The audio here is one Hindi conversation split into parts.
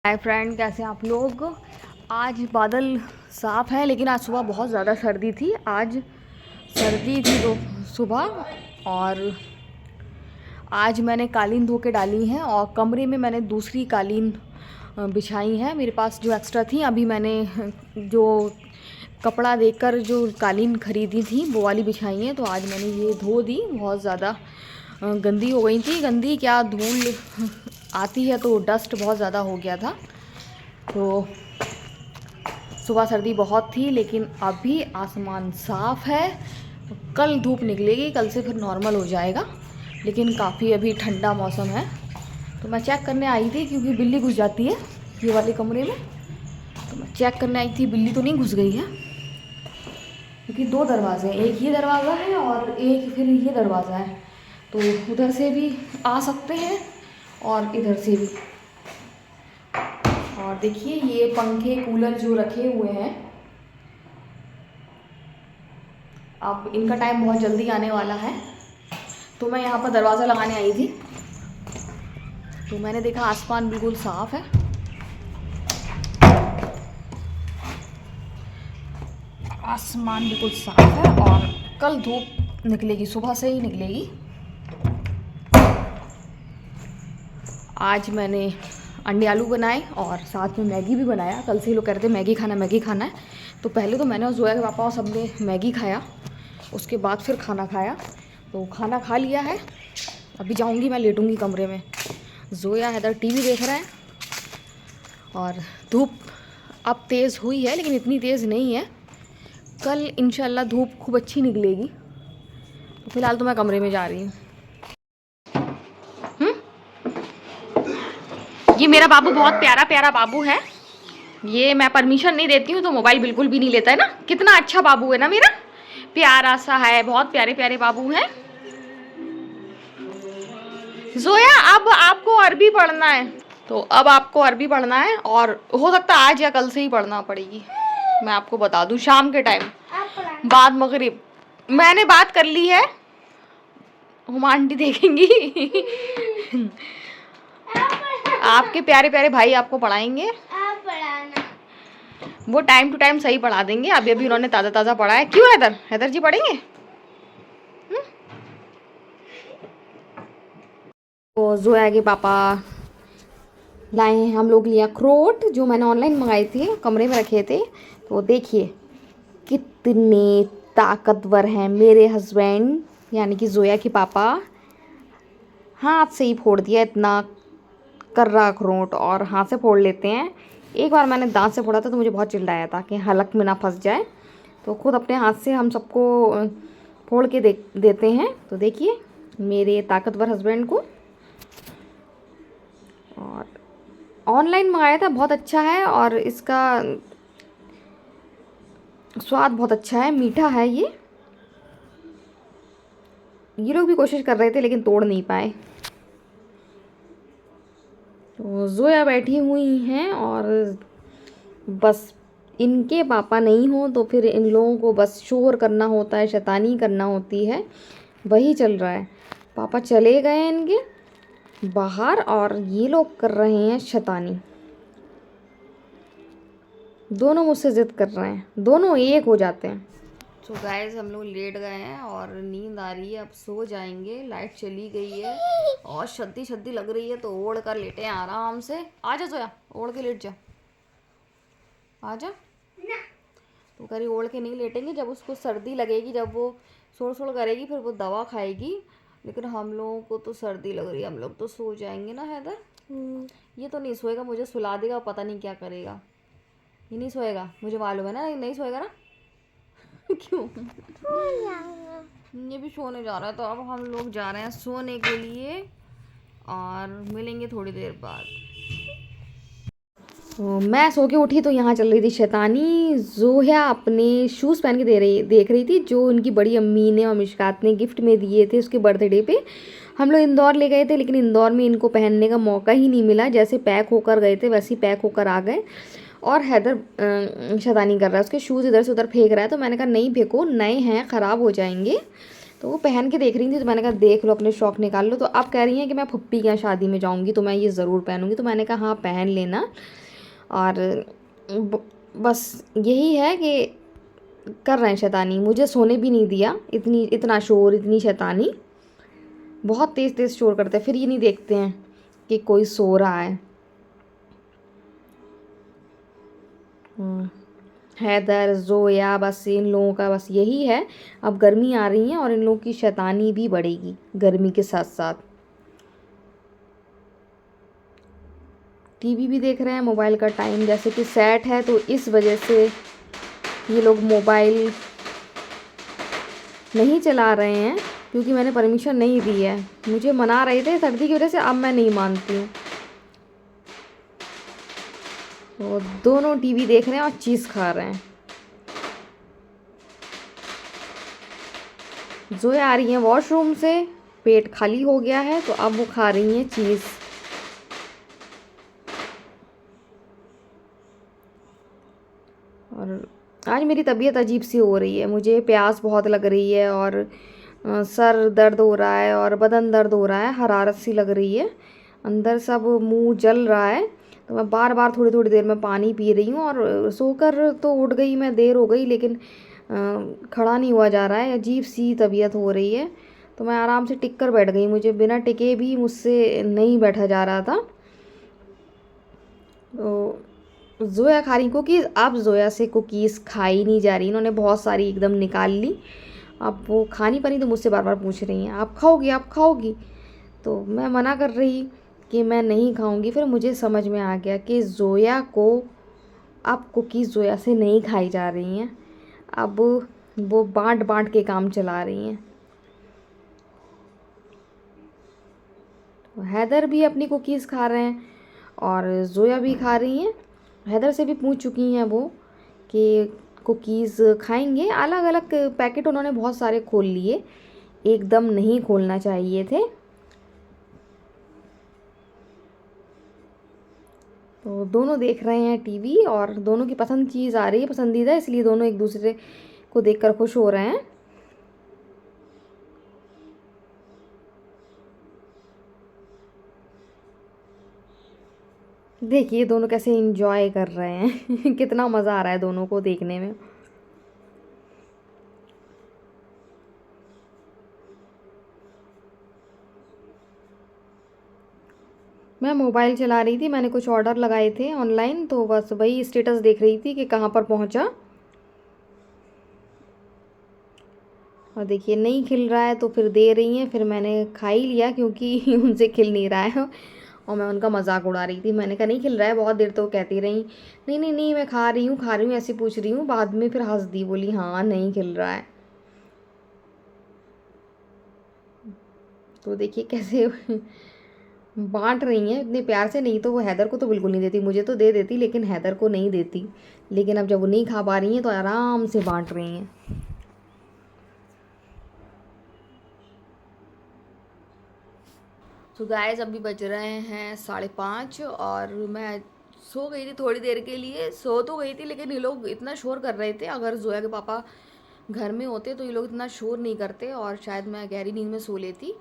हाय फ्रेंड, कैसे हैं आप लोग। आज बादल साफ़ है लेकिन आज सुबह बहुत ज़्यादा सर्दी थी। आज सर्दी थी तो सुबह, और आज मैंने कालीन धो के डाली हैं और कमरे में मैंने दूसरी कालीन बिछाई है। मेरे पास जो एक्स्ट्रा थी, अभी मैंने जो कपड़ा देकर जो कालीन ख़रीदी थी वो वाली बिछाई है। तो आज मैंने ये धो दी। बहुत ज़्यादा गंदी हो गई थी। गंदी क्या, धूल आती है तो डस्ट बहुत ज़्यादा हो गया था। तो सुबह सर्दी बहुत थी लेकिन अभी आसमान साफ़ है। कल धूप निकलेगी, कल से फिर नॉर्मल हो जाएगा, लेकिन काफ़ी अभी ठंडा मौसम है। तो मैं चेक करने आई थी क्योंकि बिल्ली घुस जाती है ये वाले कमरे में। तो मैं चेक करने आई थी बिल्ली तो नहीं घुस गई है, क्योंकि दो दरवाजे हैं, एक ये दरवाज़ा है और एक फिर ये दरवाज़ा है। तो उधर से भी आ सकते हैं और इधर से भी। और देखिए ये पंखे कूलर जो रखे हुए हैं, अब इनका टाइम बहुत जल्दी आने वाला है। तो मैं यहाँ पर दरवाज़ा लगाने आई थी तो मैंने देखा आसमान बिल्कुल साफ़ है। आसमान बिल्कुल साफ़ है और कल धूप निकलेगी, सुबह से ही निकलेगी। आज मैंने अंडे आलू बनाए और साथ में मैगी भी बनाया। कल से ही लोग कह रहे थे मैगी खाना है। तो पहले तो मैंने और जोया के पापा और सबने मैगी खाया, उसके बाद फिर खाना खाया। तो खाना खा लिया है। अभी जाऊंगी मैं, लेटूंगी कमरे में। जोया इधर टीवी देख रहा है और धूप अब तेज़ हुई है लेकिन इतनी तेज़ नहीं है। कल इंशाल्लाह धूप खूब अच्छी निकलेगी। तो फिलहाल तो मैं कमरे में जा रही हूँ। ये मेरा बाबू बहुत प्यारा प्यारा बाबू है। ये मैं परमिशन नहीं देती हूँ तो मोबाइल बिल्कुल भी नहीं लेता है ना। कितना अच्छा बाबू है ना मेरा, प्यारा सा है। बहुत प्यारे प्यारे बाबू हैं। जोया अब आपको अरबी पढ़ना है, तो अब आपको अरबी पढ़ना है और हो सकता है आज या कल से ही पढ़ना पड़ेगी। मैं आपको बता दूँ, शाम के टाइम बाद मगरिब। मैंने बात कर ली है, हुमा आंटी देखेंगी। आपके प्यारे प्यारे भाई आपको पढ़ाएंगे, वो टाइम टू टाइम सही पढ़ा देंगे। अभी अभी उन्होंने ताज़ा ताज़ा पढ़ा है। क्यों हैदर जी पढ़ेंगे? तो जोया के पापा लाए हैं हम लोग लिए अखरोट, जो मैंने ऑनलाइन मंगाए थे, कमरे में रखे थे। तो देखिए कितने ताकतवर हैं मेरे हस्बैंड, यानी कि जोया के पापा। हाथ से ही फोड़ दिया इतना कर्रा अखरोट, और हाथ से फोड़ लेते हैं। एक बार मैंने दांत से फोड़ा था तो मुझे बहुत चिल्लाया था कि हलक में ना फंस जाए। तो खुद अपने हाथ से हम सबको फोड़ के देते हैं। तो देखिए मेरे ताकतवर हस्बैंड को। और ऑनलाइन मंगाया था, बहुत अच्छा है और इसका स्वाद बहुत अच्छा है, मीठा है। ये लोग भी कोशिश कर रहे थे लेकिन तोड़ नहीं पाए। तो जोया बैठी हुई हैं और बस इनके पापा नहीं हो तो फिर इन लोगों को बस शोर करना होता है, शैतानी करना होती है, वही चल रहा है। पापा चले गए हैं इनके बाहर और ये लोग कर रहे हैं शैतानी। दोनों मुझसे ज़िद कर रहे हैं, दोनों एक हो जाते हैं। तो गाइस हम लोग लेट गए हैं और नींद आ रही है, अब सो जाएंगे। लाइट चली गई है और सर्दी सर्दी लग रही है तो ओढ़ कर लेटे हैं आराम से। आ जा सोया, ओढ़ के लेट जा, आ जा। तो करी ओढ़ के नहीं लेटेंगे, जब उसको सर्दी लगेगी, जब वो सोड़ सोड़ करेगी फिर वो दवा खाएगी। लेकिन हम लोगों को तो सर्दी लग रही है, हम लोग तो सो जाएंगे ना हैदर। ये तो नहीं सोएगा, मुझे सुला देगा, पता नहीं क्या करेगा। ये नहीं सोएगा, मुझे मालूम है ना, नहीं सोएगा ना। क्यों? ये भी सोने जा रहा है। तो अब हम लोग जा रहे हैं सोने के लिए और मिलेंगे थोड़ी देर बाद। तो मैं सो के उठी तो यहाँ चल रही थी शैतानी। जोया अपने शूज़ पहन के देख रही थी, जो उनकी बड़ी अम्मी ने और मिशकात ने गिफ्ट में दिए थे उसके बर्थडे पे। हम लोग इंदौर ले गए थे लेकिन इंदौर में इनको पहनने का मौका ही नहीं मिला। जैसे पैक होकर गए थे वैसे ही पैक होकर आ गए। और हैदर शैतानी कर रहा है, उसके शूज़ इधर से उधर फेंक रहा है। तो मैंने कहा नहीं फेंको, नए हैं, ख़राब हो जाएंगे। तो वो पहन के देख रही थी, तो मैंने कहा देख लो, अपने शौक निकाल लो। तो अब कह रही हैं कि मैं फुप्पी के यहाँ शादी में जाऊँगी तो मैं ये ज़रूर पहनूँगी। तो मैंने कहा हाँ पहन लेना। और बस यही है कि कर रहे हैं शैतानी, मुझे सोने भी नहीं दिया। इतना शोर, इतनी शैतानी, बहुत तेज़ तेज़ शोर करते हैं। फिर ये नहीं देखते हैं कि कोई सो रहा है। हैदर, जोया, बस इन लोगों का बस यही है। अब गर्मी आ रही है और इन लोगों की शैतानी भी बढ़ेगी गर्मी के साथ साथ। टीवी भी देख रहे हैं। मोबाइल का टाइम जैसे कि सेट है, तो इस वजह से ये लोग मोबाइल नहीं चला रहे हैं, क्योंकि मैंने परमिशन नहीं दी है। मुझे मना रहे थे सर्दी की वजह से, अब मैं नहीं मानती हूँ। तो दोनों टीवी देख रहे हैं और चीज़ खा रहे हैं। जोया आ रही हैं वॉशरूम से, पेट खाली हो गया है, तो अब वो खा रही हैं चीज़। और आज मेरी तबीयत अजीब सी हो रही है, मुझे प्यास बहुत लग रही है और सर दर्द हो रहा है और बदन दर्द हो रहा है, हरारत सी लग रही है, अंदर सब मुंह जल रहा है। तो मैं बार बार थोड़ी थोड़ी देर में पानी पी रही हूँ। और सोकर तो उठ गई मैं, देर हो गई, लेकिन खड़ा नहीं हुआ जा रहा है, अजीब सी तबीयत हो रही है। तो मैं आराम से टिक कर बैठ गई, मुझे बिना टिके भी मुझसे नहीं बैठा जा रहा था। तो जोया खा रही कुकीज़। अब जोया से कुकीज़ खाई नहीं जा रही, इन्होंने बहुत सारी एकदम निकाल ली। अब वो खा नहीं पानी, तो मुझसे बार बार पूछ रही हैं आप खाओगी, आप खाओगी। तो मैं मना कर रही कि मैं नहीं खाऊंगी। फिर मुझे समझ में आ गया कि जोया को अब कुकीज़ जोया से नहीं खाई जा रही हैं, अब वो बांट बांट के काम चला रही हैं। तो हैदर भी अपनी कुकीज़ खा रहे हैं और जोया भी खा रही हैं। हैदर से भी पूछ चुकी हैं वो कि कुकीज़ खाएंगे। अलग अलग पैकेट उन्होंने बहुत सारे खोल लिए, एकदम नहीं खोलना चाहिए थे। तो दोनों देख रहे हैं टीवी और दोनों की पसंद चीज़ आ रही है, पसंदीदा, इसलिए दोनों एक दूसरे को देखकर खुश हो रहे हैं। देखिए दोनों कैसे एंजॉय कर रहे हैं कितना मज़ा आ रहा है दोनों को देखने में। मैं मोबाइल चला रही थी, मैंने कुछ ऑर्डर लगाए थे ऑनलाइन, तो बस वही स्टेटस देख रही थी कि कहाँ पर पहुँचा। और देखिए नहीं खिल रहा है तो फिर दे रही हैं, फिर मैंने खा ही लिया क्योंकि उनसे खिल नहीं रहा है। और मैं उनका मजाक उड़ा रही थी, मैंने कहा नहीं खिल रहा है। बहुत देर तो कहती रही नहीं नहीं नहीं मैं खा रही हूँ खा रही हूँ, ऐसे पूछ रही हूँ। बाद में फिर हंस दी, बोली हाँ नहीं खिल रहा है। तो देखिए कैसे बांट रही हैं इतने प्यार से। नहीं तो वो हैदर को तो बिल्कुल नहीं देती, मुझे तो दे देती लेकिन हैदर को नहीं देती। लेकिन अब जब वो नहीं खा पा रही हैं तो आराम से बांट रही हैं। तो गाइस अभी बज रहे हैं 5:30 और मैं सो गई थी थोड़ी देर के लिए। सो तो गई थी लेकिन ये लोग इतना शोर कर रहे थे। अगर जोया के पापा घर में होते तो ये लोग इतना शोर नहीं करते और शायद मैं गहरी नींद में सो लेती।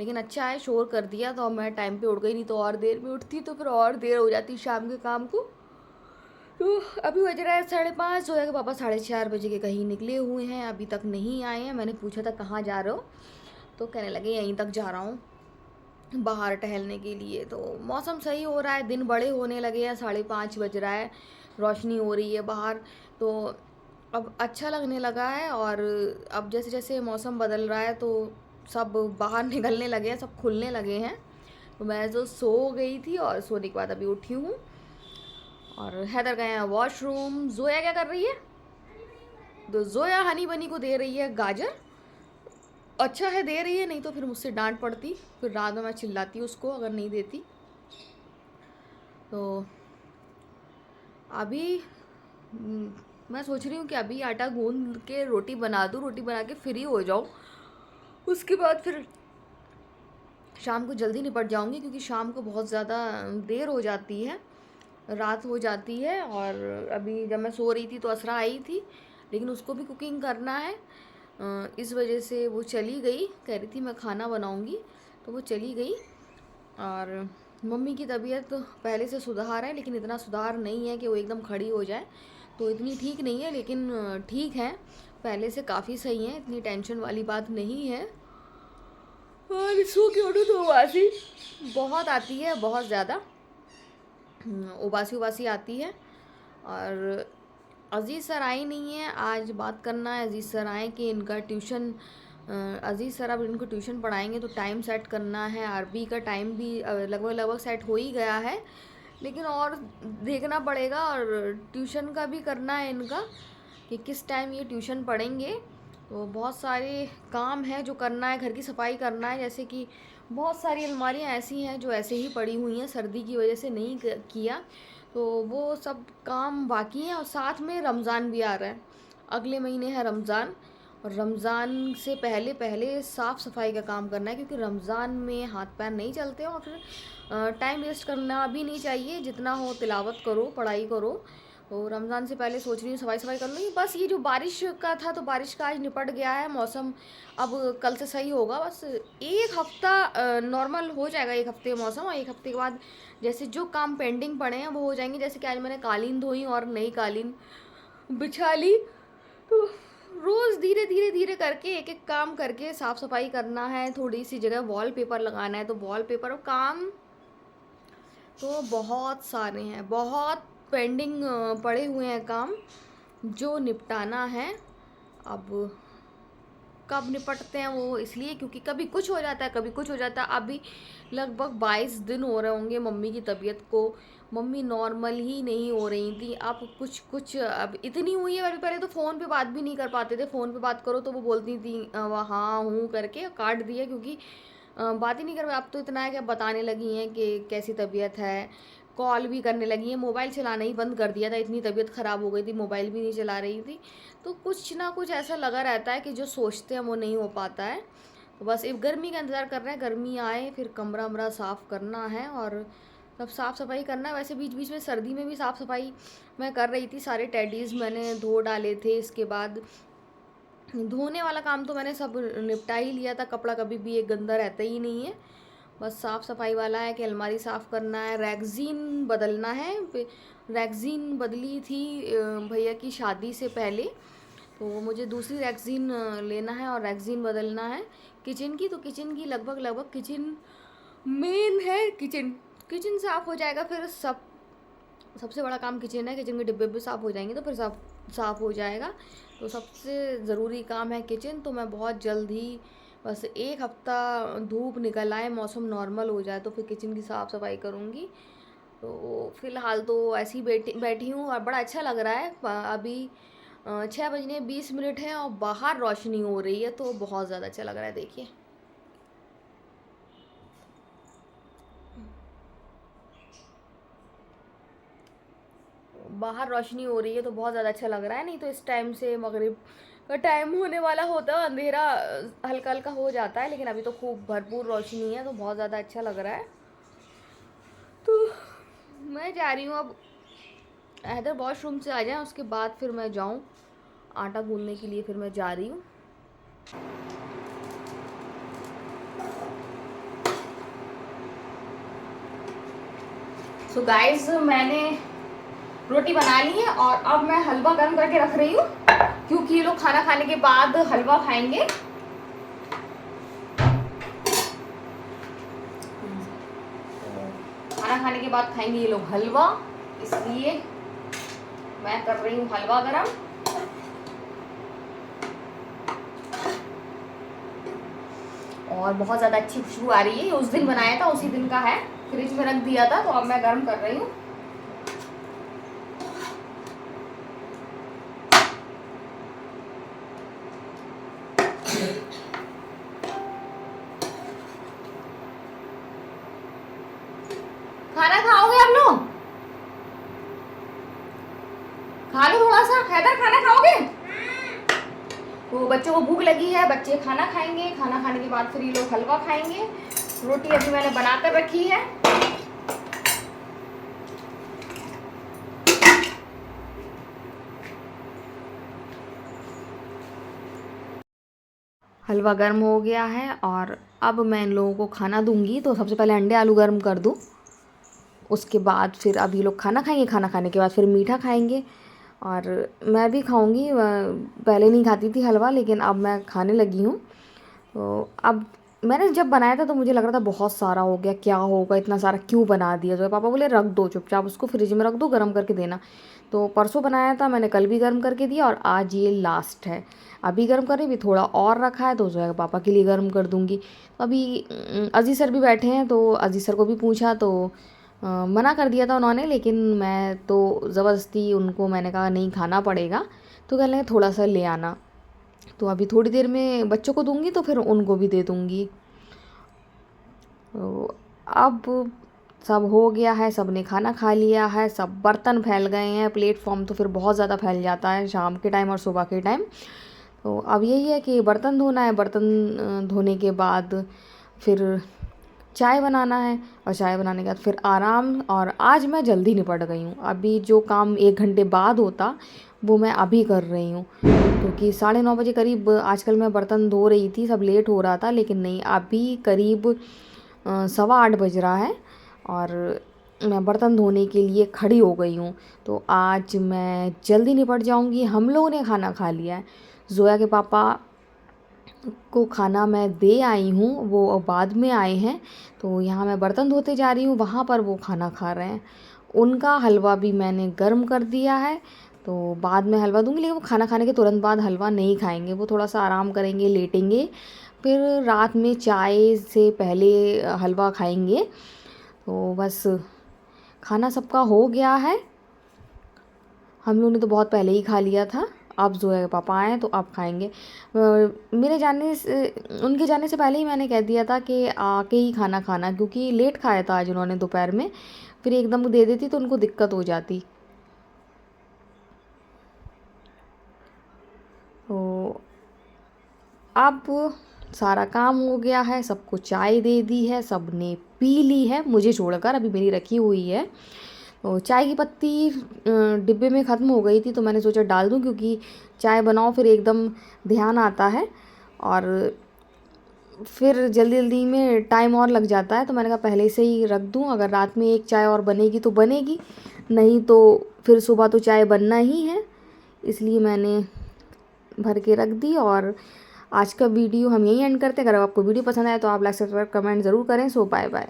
लेकिन अच्छा है शोर कर दिया तो मैं टाइम पे उठ गई, नहीं तो और देर में उठती तो फिर और देर हो जाती शाम के काम को। तो अभी बज रहा है 5:30। जोया के पापा 4:30 बजे के कहीं निकले हुए हैं, अभी तक नहीं आए हैं। मैंने पूछा था कहाँ जा रहे हो, तो कहने लगे यहीं तक जा रहा हूँ बाहर टहलने के लिए। तो मौसम सही हो रहा है, दिन बड़े होने लगे हैं, 5:30 बज रहा है, रोशनी हो रही है बाहर, तो अब अच्छा लगने लगा है। और अब जैसे जैसे मौसम बदल रहा है तो सब बाहर निकलने लगे हैं, सब खुलने लगे हैं। तो मैं तो सो गई थी और सोने के बाद अभी उठी हूँ। और हैदर गए हैं वॉशरूम। जोया क्या कर रही है, तो जोया हनी बनी को दे रही है गाजर। अच्छा है दे रही है, नहीं तो फिर मुझसे डांट पड़ती, फिर रात में मैं चिल्लाती उसको अगर नहीं देती। तो अभी मैं सोच रही हूँ कि अभी आटा गूंद के रोटी बना दूँ, रोटी बना के फ्री हो जाऊँ, उसके बाद फिर शाम को जल्दी निपट जाऊँगी, क्योंकि शाम को बहुत ज़्यादा देर हो जाती है, रात हो जाती है। और अभी जब मैं सो रही थी तो असरा आई थी, लेकिन उसको भी कुकिंग करना है। इस वजह से वो चली गई, कह रही थी मैं खाना बनाऊंगी, तो वो चली गई। और मम्मी की तबीयत तो पहले से सुधार है, लेकिन इतना सुधार नहीं है कि वो एकदम खड़ी हो जाए, तो इतनी ठीक नहीं है, लेकिन ठीक है, पहले से काफ़ी सही है, इतनी टेंशन वाली बात नहीं है। और सो के उठो तो उबासी बहुत आती है, बहुत ज़्यादा उबासी उबासी आती है। और अजीज़ सर आए नहीं है, आज बात करना है अजीज़ सर आए कि इनका ट्यूशन, अजीज़ सर अब इनको ट्यूशन पढ़ाएंगे तो टाइम सेट करना है। आरबी का टाइम भी लगभग लगभग सेट हो ही गया है, लेकिन और देखना पड़ेगा, और ट्यूशन का भी करना है इनका कि किस टाइम ये ट्यूशन पढ़ेंगे। तो बहुत सारे काम हैं जो करना है, घर की सफाई करना है, जैसे कि बहुत सारी अलमारियाँ ऐसी हैं जो ऐसे ही पड़ी हुई हैं, सर्दी की वजह से नहीं किया, तो वो सब काम बाकी हैं। और साथ में रमज़ान भी आ रहा है, अगले महीने है रमज़ान, और रमज़ान से पहले पहले साफ़ सफाई का काम करना है, क्योंकि रमज़ान में हाथ पैर नहीं चलते, और फिर टाइम वेस्ट करना भी नहीं चाहिए, जितना हो तिलावत करो, पढ़ाई करो। तो रमज़ान से पहले सोच रही हूँ सफाई सफाई कर लूँगी। बस ये जो बारिश का था, तो बारिश का आज निपट गया है, मौसम अब कल से सही होगा। बस एक हफ़्ता नॉर्मल हो जाएगा, एक हफ़्ते मौसम, और एक हफ़्ते के बाद जैसे जो काम पेंडिंग पड़े हैं वो हो जाएंगे। जैसे कि आज मैंने कालीन धोई और नई कालीन बिछा ली, तो रोज़ धीरे धीरे धीरे करके एक एक काम करके साफ़ सफाई करना है। थोड़ी सी जगह वॉलपेपर लगाना है, तो वॉलपेपर काम तो बहुत सारे हैं, बहुत पेंडिंग पड़े हुए हैं काम जो निपटाना है। अब कब निपटते हैं वो, इसलिए क्योंकि कभी कुछ हो जाता है, कभी कुछ हो जाता है। अभी लगभग 22 दिन हो रहे होंगे मम्मी की तबीयत को, मम्मी नॉर्मल ही नहीं हो रही थी। अब कुछ कुछ अब इतनी हुई है, अभी पहले तो फ़ोन पे बात भी नहीं कर पाते थे, फ़ोन पे बात करो तो वो बोलती थी हाँ हूँ करके काट दिया, क्योंकि बात ही नहीं कर। अब तो इतना है कि अब बताने लगी हैं कि कैसी तबीयत है, कॉल भी करने लगी हैं। मोबाइल चलाना ही बंद कर दिया था, इतनी तबीयत ख़राब हो गई थी, मोबाइल भी नहीं चला रही थी। तो कुछ ना कुछ ऐसा लगा रहता है कि जो सोचते हैं वो नहीं हो पाता है। तो बस एक गर्मी का इंतज़ार कर रहे हैं, गर्मी आए फिर कमरा वमरा साफ़ करना है, और सब साफ़ सफाई करना है। वैसे बीच बीच में सर्दी में भी साफ़ सफाई मैं कर रही थी, सारे टेडीज़ मैंने धो डाले थे। इसके बाद धोने वाला काम तो मैंने सब निपटा ही लिया था, कपड़ा कभी भी एक गंदा रहता ही नहीं है। बस साफ़ सफाई वाला है कि अलमारी साफ़ करना है, रैगज़ीन बदलना है। रैगज़ीन बदली थी भैया की शादी से पहले, तो मुझे दूसरी रैगज़ीन लेना है और रैगज़ीन बदलना है किचन की। तो किचन की लगभग लगभग किचन मेन है, किचन किचन साफ़ हो जाएगा, फिर सबसे बड़ा काम किचन है। किचन के डिब्बे भी साफ़ हो जाएंगे तो फिर साफ़ हो जाएगा। तो सबसे ज़रूरी काम है किचन। तो मैं बहुत जल्द ही, बस एक हफ़्ता धूप निकल आए, मौसम नॉर्मल हो जाए, तो फिर किचन की साफ़ सफाई करूँगी। तो फ़िलहाल तो ऐसे ही बैठी हूँ, और बड़ा अच्छा लग रहा है। अभी 6 बजने 20 मिनट हैं और बाहर रोशनी हो रही है, तो बहुत ज़्यादा अच्छा लग रहा है। देखिए बाहर रोशनी हो रही है, तो बहुत ज़्यादा अच्छा लग रहा है। नहीं तो इस टाइम से मगरिब का टाइम होने वाला होता है, अंधेरा हल्का हल्का हो जाता है, लेकिन अभी तो खूब भरपूर रोशनी है, तो बहुत ज़्यादा अच्छा लग रहा है। तो मैं जा रही हूँ अब, हैदर वॉशरूम से आ जाए उसके बाद फिर मैं जाऊँ आटा गूंदने के लिए, फिर मैं जा रही हूँ। सो गाइस, मैंने रोटी बना ली है और अब मैं हलवा गर्म करके रख रही हूँ, क्योंकि ये लोग खाना खाने के बाद हलवा खाएंगे। खाना खाने के बाद खाएंगे ये लोग हलवा, इसलिए मैं कर रही हूँ हलवा गरम। और बहुत ज़्यादा अच्छी खुशबू आ रही है, उस दिन बनाया था उसी दिन का है, फ्रिज में रख दिया था, तो अब मैं गर्म कर रही हूँ। खाना खाओगे आप लोग? खा लो थोड़ा सा। हैदर खाना खाओगे? तो बच्चों को भूख लगी है, बच्चे खाना खाएंगे, खाना खाने के बाद फिर ये लोग हलवा खाएंगे। रोटी अभी मैंने बनाकर रखी है। हलवा गर्म हो गया है और अब मैं इन लोगों को खाना दूंगी। तो सबसे पहले अंडे आलू गर्म कर दूँ, उसके बाद फिर अब ये लोग खाना खाएंगे, खाना खाने के बाद फिर मीठा खाएंगे और मैं भी खाऊंगी। पहले नहीं खाती थी हलवा, लेकिन अब मैं खाने लगी हूँ। तो अब मैंने जब बनाया था तो मुझे लग रहा था बहुत सारा हो गया, क्या होगा, इतना सारा क्यों बना दिया। जो पापा बोले रख दो चुपचाप, उसको फ्रिज में रख दो, गर्म करके देना। तो परसों बनाया था मैंने, कल भी गर्म करके दिया और आज ये लास्ट है। अभी गर्म कर रही, भी थोड़ा और रखा है तो जो है पापा के लिए गर्म कर दूँगी। तो अभी अजीज सर भी बैठे हैं, तो अजीज सर को भी पूछा तो मना कर दिया था उन्होंने, लेकिन मैं तो ज़बरदस्ती उनको मैंने कहा नहीं खाना पड़ेगा, तो कह लेंगे थोड़ा सा ले आना। तो अभी थोड़ी देर में बच्चों को दूंगी तो फिर उनको भी दे दूंगी। तो अब सब हो गया है, सब ने खाना खा लिया है, सब बर्तन फैल गए हैं। प्लेटफॉर्म तो फिर बहुत ज़्यादा फैल जाता है शाम के टाइम और सुबह के टाइम। तो अब यही है कि बर्तन धोना है, बर्तन धोने के बाद फिर चाय बनाना है और चाय बनाने के बाद फिर आराम। और आज मैं जल्दी निपट गई हूँ, अभी जो काम 1 घंटे बाद होता वो मैं अभी कर रही हूँ, क्योंकि 9:30 बजे करीब आजकल मैं बर्तन धो रही थी, सब लेट हो रहा था। लेकिन नहीं, अभी करीब 7:15 बज रहा है और मैं बर्तन धोने के लिए खड़ी हो गई हूँ। तो आज मैं जल्दी निपट जाऊँगी। हम लोगों ने खाना खा लिया है, जोया के पापा को खाना मैं दे आई हूँ, वो बाद में आए हैं। तो यहाँ मैं बर्तन धोते जा रही हूँ, वहाँ पर वो खाना खा रहे हैं। उनका हलवा भी मैंने गर्म कर दिया है, तो बाद में हलवा दूँगी। लेकिन वो खाना खाने के तुरंत बाद हलवा नहीं खाएंगे, वो थोड़ा सा आराम करेंगे, लेटेंगे, फिर रात में चाय से पहले हलवा खाएंगे। तो बस खाना सबका हो गया है, हम लोगों ने तो बहुत पहले ही खा लिया था। अब जो है पापा आए तो अब खाएंगे। मेरे जाने से, उनके जाने से पहले ही मैंने कह दिया था कि आके ही खाना खाना, क्योंकि लेट खाया था आज उन्होंने दोपहर में, फिर एकदम दे देती तो उनको दिक्कत हो जाती। तो अब सारा काम हो गया है, सबको चाय दे दी है, सबने पी ली है मुझे छोड़कर, अभी मेरी रखी हुई है। तो चाय की पत्ती डिब्बे में ख़त्म हो गई थी, तो मैंने सोचा डाल दूं, क्योंकि चाय बनाओ फिर एकदम ध्यान आता है और फिर जल्दी जल्दी में टाइम और लग जाता है। तो मैंने कहा पहले से ही रख दूं, अगर रात में एक चाय और बनेगी तो बनेगी, नहीं तो फिर सुबह तो चाय बनना ही है, इसलिए मैंने भर के रख दी। और आज का वीडियो हम यहीं एंड करते हैं। अगर आपको वीडियो पसंद आए तो आप लाइक सब्सक्राइब कमेंट ज़रूर करें। सो बाय बाय।